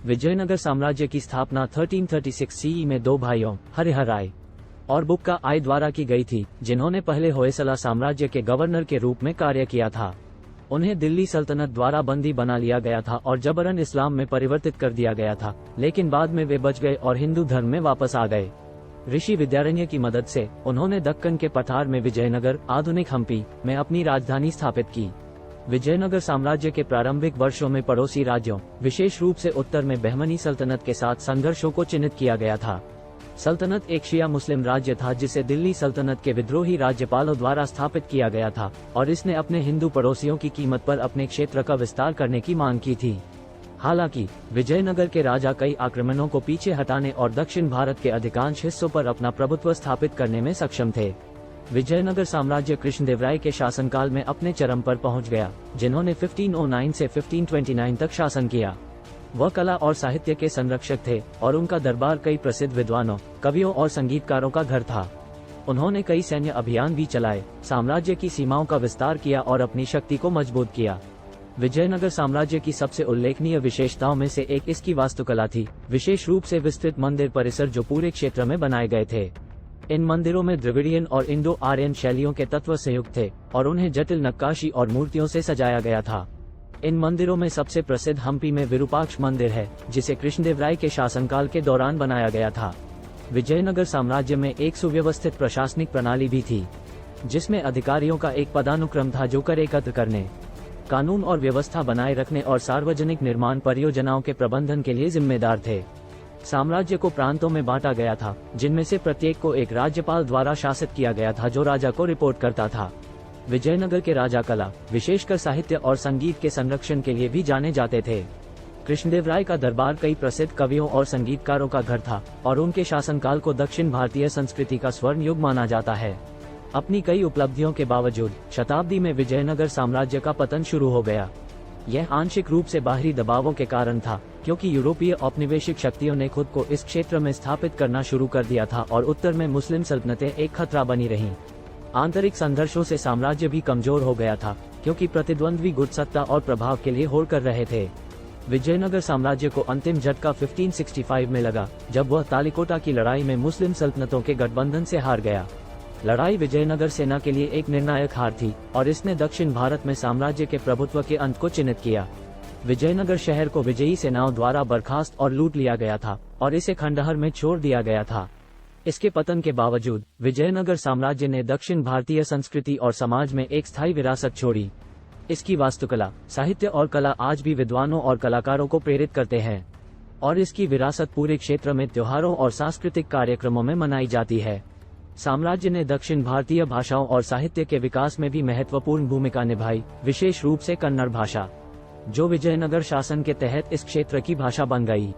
विजयनगर साम्राज्य की स्थापना 1336 सीई में दो भाइयों हरिहराय और बुक्का आई द्वारा की गई थी, जिन्होंने पहले होयसला साम्राज्य के गवर्नर के रूप में कार्य किया था। उन्हें दिल्ली सल्तनत द्वारा बंदी बना लिया गया था और जबरन इस्लाम में परिवर्तित कर दिया गया था, लेकिन बाद में वे बच गए और हिंदू धर्म में वापस आ गए। ऋषि विद्यारण्य की मदद से उन्होंने दक्कन के पठार में विजयनगर, आधुनिक हम्पी में अपनी राजधानी स्थापित की। विजयनगर साम्राज्य के प्रारंभिक वर्षों में पड़ोसी राज्यों, विशेष रूप से उत्तर में बहमनी सल्तनत के साथ संघर्षों को चिन्हित किया गया था। सल्तनत एक शिया मुस्लिम राज्य था जिसे दिल्ली सल्तनत के विद्रोही राज्यपालों द्वारा स्थापित किया गया था और इसने अपने हिंदू पड़ोसियों की कीमत पर अपने क्षेत्र का विस्तार करने की मांग की थी। हालांकि विजयनगर के राजा कई आक्रमणों को पीछे हटाने और दक्षिण भारत के अधिकांश हिस्सों पर अपना प्रभुत्व स्थापित करने में सक्षम थे। विजयनगर साम्राज्य कृष्णदेवराय के शासनकाल में अपने चरम पर पहुंच गया, जिन्होंने 1509 से 1529 तक शासन किया। वह कला और साहित्य के संरक्षक थे और उनका दरबार कई प्रसिद्ध विद्वानों, कवियों और संगीतकारों का घर था। उन्होंने कई सैन्य अभियान भी चलाए, साम्राज्य की सीमाओं का विस्तार किया और अपनी शक्ति को मजबूत किया। विजयनगर साम्राज्य की सबसे उल्लेखनीय विशेषताओं में से एक इसकी वास्तुकला थी, विशेष रूप से विस्तृत मंदिर परिसर जो पूरे क्षेत्र में बनाए गए थे। इन मंदिरों में द्रविडियन और इंडो आर्यन शैलियों के तत्व संयुक्त थे और उन्हें जटिल नक्काशी और मूर्तियों से सजाया गया था। इन मंदिरों में सबसे प्रसिद्ध हम्पी में विरूपाक्ष मंदिर है, जिसे कृष्णदेवराय के शासनकाल के दौरान बनाया गया था। विजयनगर साम्राज्य में एक सुव्यवस्थित प्रशासनिक प्रणाली भी थी, जिसमें अधिकारियों का एक पदानुक्रम था जो कर एकत्र करने, कानून और व्यवस्था बनाए रखने और सार्वजनिक निर्माण परियोजनाओं के प्रबंधन के लिए जिम्मेदार थे। साम्राज्य को प्रांतों में बांटा गया था, जिनमें से प्रत्येक को एक राज्यपाल द्वारा शासित किया गया था जो राजा को रिपोर्ट करता था। विजयनगर के राजा कला, विशेषकर साहित्य और संगीत के संरक्षण के लिए भी जाने जाते थे। कृष्णदेवराय का दरबार कई प्रसिद्ध कवियों और संगीतकारों का घर था और उनके शासनकाल को दक्षिण भारतीय संस्कृति का स्वर्ण युग माना जाता है। अपनी कई उपलब्धियों के बावजूद शताब्दी में विजयनगर साम्राज्य का पतन शुरू हो गया। यह आंशिक रूप से बाहरी दबावों के कारण था, क्योंकि यूरोपीय औपनिवेशिक शक्तियों ने खुद को इस क्षेत्र में स्थापित करना शुरू कर दिया था और उत्तर में मुस्लिम सल्तनतें एक खतरा बनी रहीं। आंतरिक संघर्षों से साम्राज्य भी कमजोर हो गया था, क्योंकि प्रतिद्वंद्वी गुट सत्ता और प्रभाव के लिए होड़ कर रहे थे। विजयनगर साम्राज्य को अंतिम झटका 1565 में लगा, जब वह तालिकोटा की लड़ाई में मुस्लिम सल्तनतों के गठबंधन से हार गया। लड़ाई विजयनगर सेना के लिए एक निर्णायक हार थी और इसने दक्षिण भारत में साम्राज्य के प्रभुत्व के अंत को चिन्हित किया। विजयनगर शहर को विजयी सेनाओं द्वारा बर्खास्त और लूट लिया गया था और इसे खंडहर में छोड़ दिया गया था। इसके पतन के बावजूद विजयनगर साम्राज्य ने दक्षिण भारतीय संस्कृति और समाज में एक स्थायी विरासत छोड़ी। इसकी वास्तुकला, साहित्य और कला आज भी विद्वानों और कलाकारों को प्रेरित करते हैं और इसकी विरासत पूरे क्षेत्र में त्योहारों और सांस्कृतिक कार्यक्रमों में मनाई जाती है। साम्राज्य ने दक्षिण भारतीय भाषाओं और साहित्य के विकास में भी महत्वपूर्ण भूमिका निभाई, विशेष रूप से कन्नड़ भाषा, जो विजयनगर शासन के तहत इस क्षेत्र की भाषा बन गई।